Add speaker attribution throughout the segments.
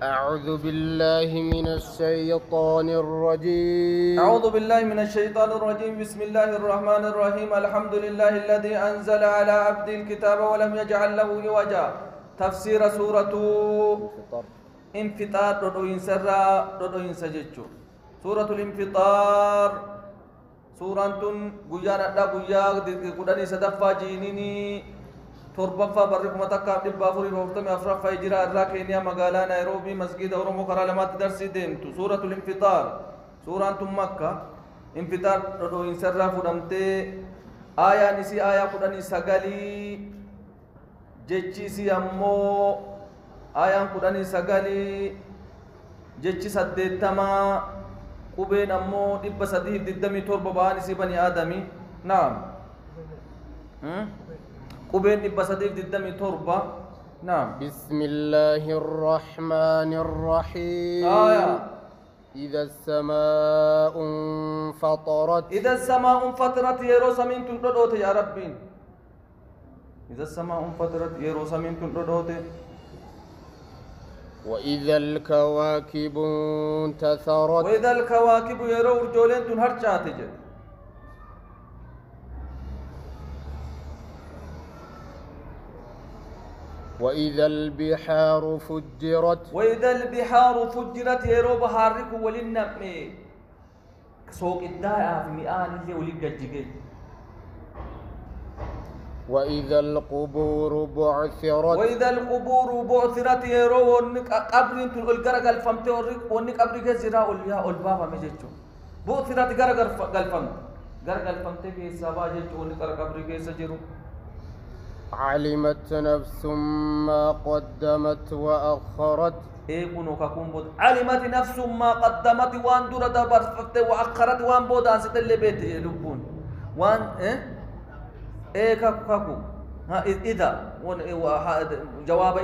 Speaker 1: أعوذ بالله من الشيطان الرجيم.
Speaker 2: أعوذ بالله من الشيطان الرجيم. بسم الله الرحمن الرحيم. الحمد لله الذي أنزل على عبده الكتاب ولم يجعل له عوجا. تفسير سورة انفطار دودوين سرا دودوين سجدتو. سورة الانفطار سورة غيانا دا غيا قداني صدفا جينيني تربفا بركم تكا دبا فوري وفتم افرفا يجرا الراكينيا مغالا نيروبي مسجد اورمو كرالمات درسي ديمتو. سورة الانفطار سورة مكة انفطار دودوين سرا فدمتي آية نسي آية قداني سغالي جيتشي أمو آيان قرآني سغالي جيتشي سديتما قبين أمو دب سديه ددمي تربة باني سي بني آدمي. نعم قبين دب سديه ددمي تربة. نعم.
Speaker 1: بسم الله الرحمن الرحيم. إذا السماء انفطرت.
Speaker 2: إذا السماء انفطرت يرو سمين تندوت يا ربي. إذا السماء انفطرت يرو سمين تندوت.
Speaker 1: وإذا الكواكب انتثرت.
Speaker 2: وإذا الكواكب يرو رجولين تنهرجات جد.
Speaker 1: وإذا البحار فجرت.
Speaker 2: وإذا البحار فجرت يرو بحارك ولنمي سوق الدائع في مئان اللي ولقجي.
Speaker 1: وإذا القبور بعثرت.
Speaker 2: وإذا القبور بعثرت يرو ونك قبر تل الغرق الفمت ونك قبر كزرا اوليا البابا مجچو بعثرت غرق الفمت غرق الفمت في سبا جچو ونك قبر كسجرو.
Speaker 1: علمت نفس ما قدمت وأخرت.
Speaker 2: كنو ككون بود علمت نفس ما قدمت وان دور دبرت وأخرت وان بود أنست اللي بيت لبون وان كاكو ها إذا جواب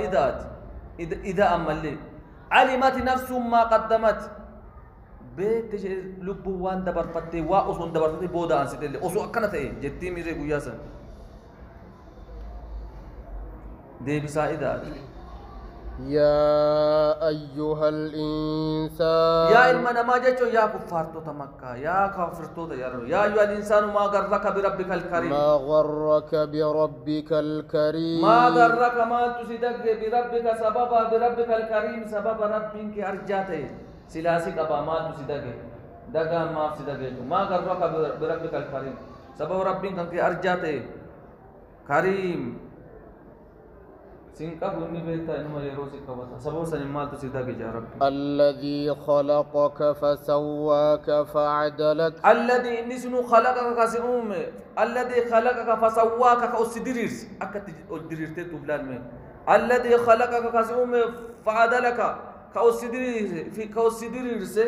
Speaker 2: إذا أما اللي علمت نفس ما قدمت بيت لبو وان دبرت وأصون دبرت بود أنست اللي أصو أكنت جتي ميري قياسا دي بسا إذا.
Speaker 1: يا أيها الإنسان.
Speaker 2: يا إلمنا ما جتشو يا كفارتو تمكة يا كافرتو يا أيها الإنسان ما غرك بربك الكريم.
Speaker 1: ما غرك بربك الكريم.
Speaker 2: ما غرك ما تسدق بربك سببا بربك الكريم سبب ربك أرجاته سلاسي قبا ما تسدق دقا ما تسدق ما غرك بربك الكريم سبب ربك أرجاته كريم
Speaker 1: الذي خلقك فسواك فعدلك.
Speaker 2: الذي نسنو خلقك كسيوم الذي خلقك فسواك كأسدريرس أكت أدريرت تبلان من الذي خلقك كسيوم فعدلك كأسدريرس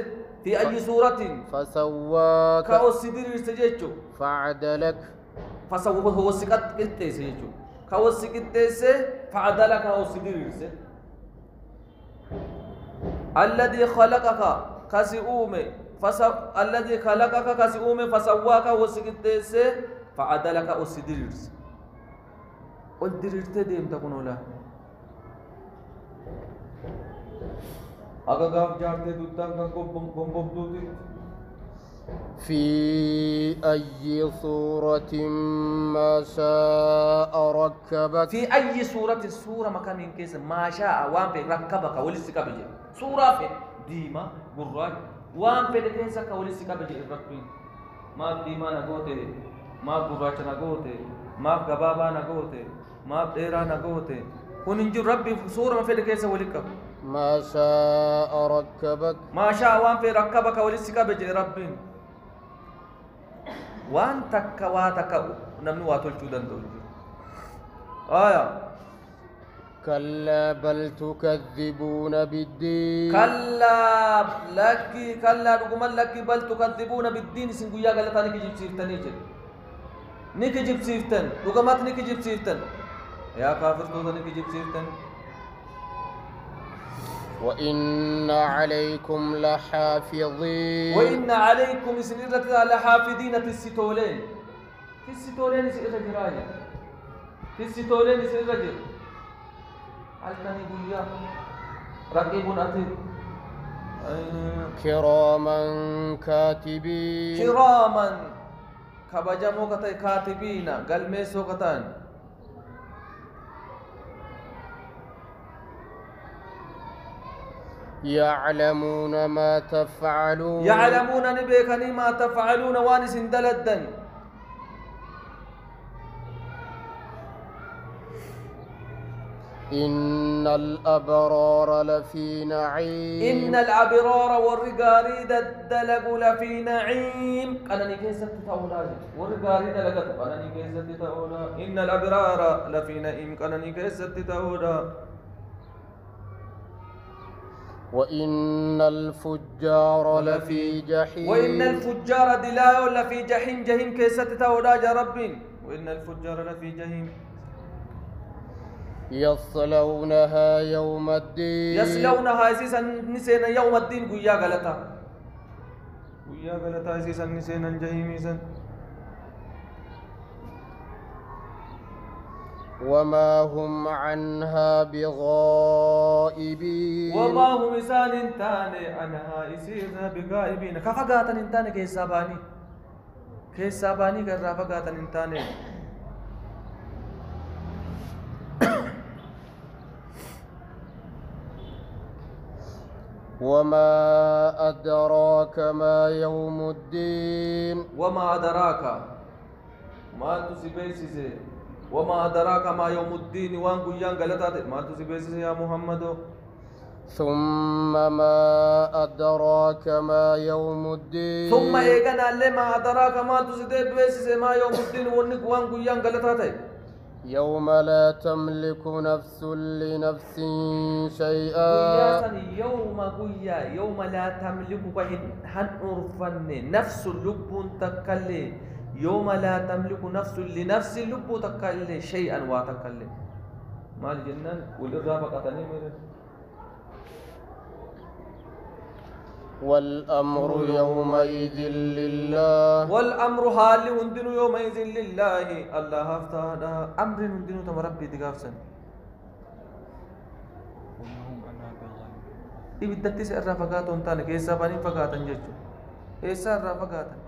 Speaker 2: في أي صورة
Speaker 1: فسواك
Speaker 2: كأسدريرس جيتشو
Speaker 1: فعدلك
Speaker 2: فسواك هو سكت كتيس جيتشو كوسكتس فعدلك وسديرس. الذي خلقك كسيوم الذي خلقك كسيوم فسواك وسكتس فعدلك وسديرس. وديرت ديم تكون ولا أغاغ جارتي دوتان كان كوم دوتي.
Speaker 1: في أي صورة ما شاء ركبك.
Speaker 2: في أي صورة الصورة مكان من كيس ما شاء وان في ركبك ولسك بجي صورة في ديما براج وان في كيسك ولسك بجي الركبين ما ديما نغوتي ما براج نغوتي ما غبابا نغوتي ما ديرا نغوتي وننجو ربي صورة ما في كيس ولك
Speaker 1: ما شاء ركبك.
Speaker 2: ما شاء وان في ركبك ولسك بجي ربين وان تك واتك نمنو واتل جودن دول.
Speaker 1: كلا بل تكذبون بالدين.
Speaker 2: كلا لك كلا رغم لك بل تكذبون بالدين سنغويا غلطاني كجيب سيفتن يجي نيكي جيب سيفتن رغمات نيكي جيب سيفتن يا كافر تو نيكي جيب سيفتن.
Speaker 1: وإن عليكم لحافظين.
Speaker 2: وإن عليكم سنرة لحافظين تسيتولين تسيتولين سيرجرايا تسيتولين سيرجر halkanii guyyaa رقيب عتيد
Speaker 1: كراما كاتبين
Speaker 2: كراما كبجمو كتاي كاتبين قلميسو كتان
Speaker 1: يعلمون ما تفعلون
Speaker 2: يعلمون نبيكني ما تفعلون وانس دلدا
Speaker 1: إن الأبرار لفي نعيم
Speaker 2: إن الأبرار والرجاري الدلق لفي نعيم أنا نكيست تأولا والرجاري دلقت أنا نكيست تأولا إن الأبرار لفي نعيم أنا نكيست تأولا
Speaker 1: وإن الفجار لفي جحيم
Speaker 2: وإن الفجار دلاء لفي جحيم جحيم كيست تأولا يا رب وإن الفجار لفي جحيم
Speaker 1: يصلونها يوم الدين
Speaker 2: يصلونها أسيسا نسينا يوم الدين قويا غلطا أسيسا نسينا جهيميسا
Speaker 1: وما هم عنها بغائبين
Speaker 2: وما هم إسان انتاني عنها إسيسا بغائبين كفقاتا انتاني كيساباني كرافقاتا انتاني
Speaker 1: وما أدراك ما يوم الدين
Speaker 2: وما أدراك ما تسبيسي وما أدراك ما يوم الدين وان قيان غلطات ما تسبيسي يا محمد
Speaker 1: ثم ما أدراك ما يوم الدين
Speaker 2: ثم إيقنا لما أدراك ما تسبيسي ما يوم الدين وان قيان غلطات
Speaker 1: يوم لا تملك نفس لنفس شيئا
Speaker 2: يوم لا تملك هن عرفن نفس اللب تكلي يوم لا تملك نفس لنفس اللب تكلي شيئا وتكلي ما الجنان والإرهاب قتني
Speaker 1: والأمر يومئذ لله
Speaker 2: والأمر حال هندن يومئذ لله الله افتادا أمر هندن تم ربي تقافسن إبدتي سأرى فقاتون تاني كيسا باني فقاتن جيجو إيسا أرى فقاتن